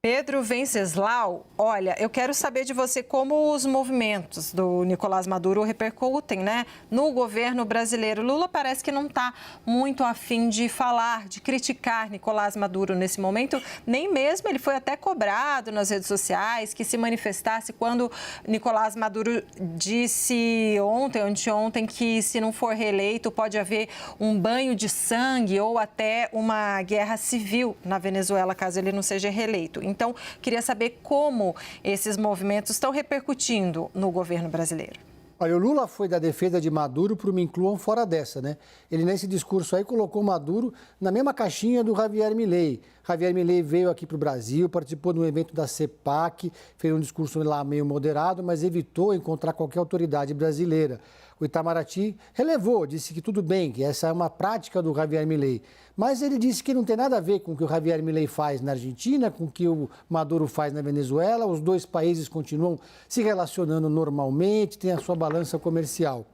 Pedro Venceslau, olha, eu quero saber de você como os movimentos do Nicolás Maduro repercutem, né, no governo brasileiro. Lula parece que não está muito afim de falar, de criticar Nicolás Maduro nesse momento, nem mesmo ele foi até cobrado nas redes sociais que se manifestasse quando Nicolás Maduro disse ontem, anteontem, que se não for reeleito pode haver um banho de sangue ou até uma guerra civil na Venezuela, caso ele não seja reeleito. Então, queria saber como esses movimentos estão repercutindo no governo brasileiro. Olha, o Lula foi da defesa de Maduro para o me incluam fora dessa, né? Ele, nesse discurso aí, colocou Maduro na mesma caixinha do Javier Milei. Javier Milei veio aqui para o Brasil, participou de um evento da CEPAC, fez um discurso lá meio moderado, mas evitou encontrar qualquer autoridade brasileira. O Itamaraty relevou, disse que tudo bem, que essa é uma prática do Javier Milei. Mas ele disse que não tem nada a ver com o que o Javier Milei faz na Argentina, com o que o Maduro faz na Venezuela. Os dois países continuam se relacionando normalmente, têm a sua balança comercial.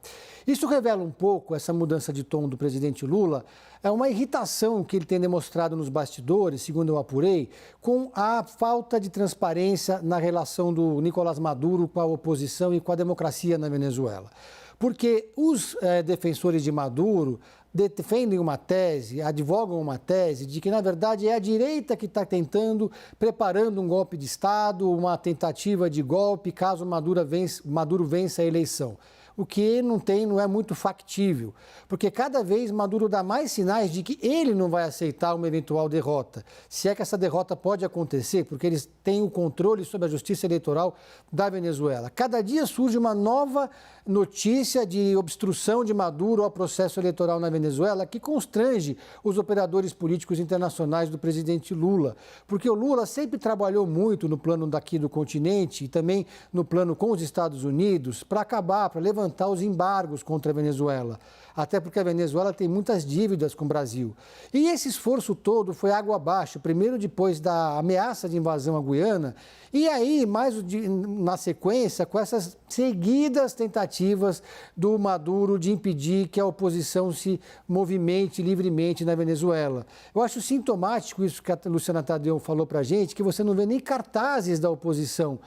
Isso revela um pouco, essa mudança de tom do presidente Lula, é uma irritação que ele tem demonstrado nos bastidores, segundo eu apurei, com a falta de transparência na relação do Nicolás Maduro com a oposição e com a democracia na Venezuela. Porque os defensores de Maduro defendem uma tese, advogam uma tese de que, na verdade, é a direita que está preparando um golpe de Estado, uma tentativa de golpe, caso Maduro vença a eleição. O que não é muito factível, porque cada vez Maduro dá mais sinais de que ele não vai aceitar uma eventual derrota. Se é que essa derrota pode acontecer, porque eles têm o controle sobre a justiça eleitoral da Venezuela. Cada dia surge uma nova notícia de obstrução de Maduro ao processo eleitoral na Venezuela que constrange os operadores políticos internacionais do presidente Lula, porque o Lula sempre trabalhou muito no plano daqui do continente e também no plano com os Estados Unidos para levantar os embargos contra a Venezuela, até porque a Venezuela tem muitas dívidas com o Brasil. E esse esforço todo foi água abaixo, primeiro depois da ameaça de invasão à Guiana, e aí, na sequência, com essas seguidas tentativas do Maduro de impedir que a oposição se movimente livremente na Venezuela. Eu acho sintomático isso que a Luciana Tadeu falou para a gente, que você não vê nem cartazes da oposição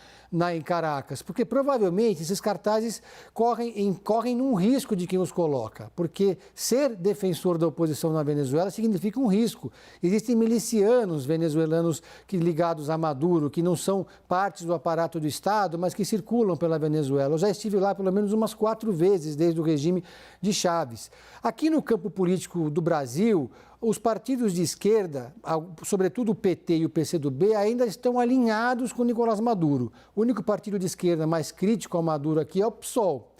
em Caracas, porque provavelmente esses cartazes correm num risco de quem os coloca, porque ser defensor da oposição na Venezuela significa um risco. Existem milicianos venezuelanos ligados a Maduro, que não são partes do aparato do Estado, mas que circulam pela Venezuela. Eu já estive lá pelo menos umas 4 vezes desde o regime de Chávez. Aqui no campo político do Brasil, os partidos de esquerda, sobretudo o PT e o PCdoB, ainda estão alinhados com Nicolás Maduro. O único partido de esquerda mais crítico ao Maduro aqui é o PSOL.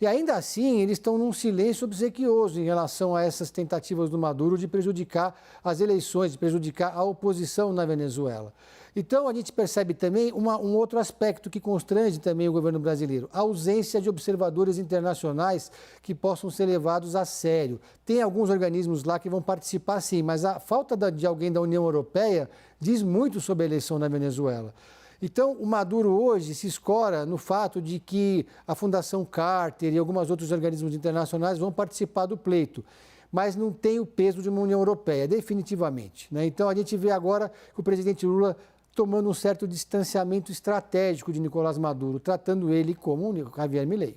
E ainda assim, eles estão num silêncio obsequioso em relação a essas tentativas do Maduro de prejudicar as eleições, de prejudicar a oposição na Venezuela. Então, a gente percebe também um outro aspecto que constrange também o governo brasileiro, a ausência de observadores internacionais que possam ser levados a sério. Tem alguns organismos lá que vão participar sim, mas a falta de alguém da União Europeia diz muito sobre a eleição na Venezuela. Então, o Maduro hoje se escora no fato de que a Fundação Carter e alguns outros organismos internacionais vão participar do pleito, mas não tem o peso de uma União Europeia, definitivamente, né? Então, a gente vê agora que o presidente Lula tomando um certo distanciamento estratégico de Nicolás Maduro, tratando ele como o Javier Milei.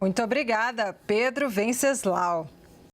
Muito obrigada, Pedro Venceslau.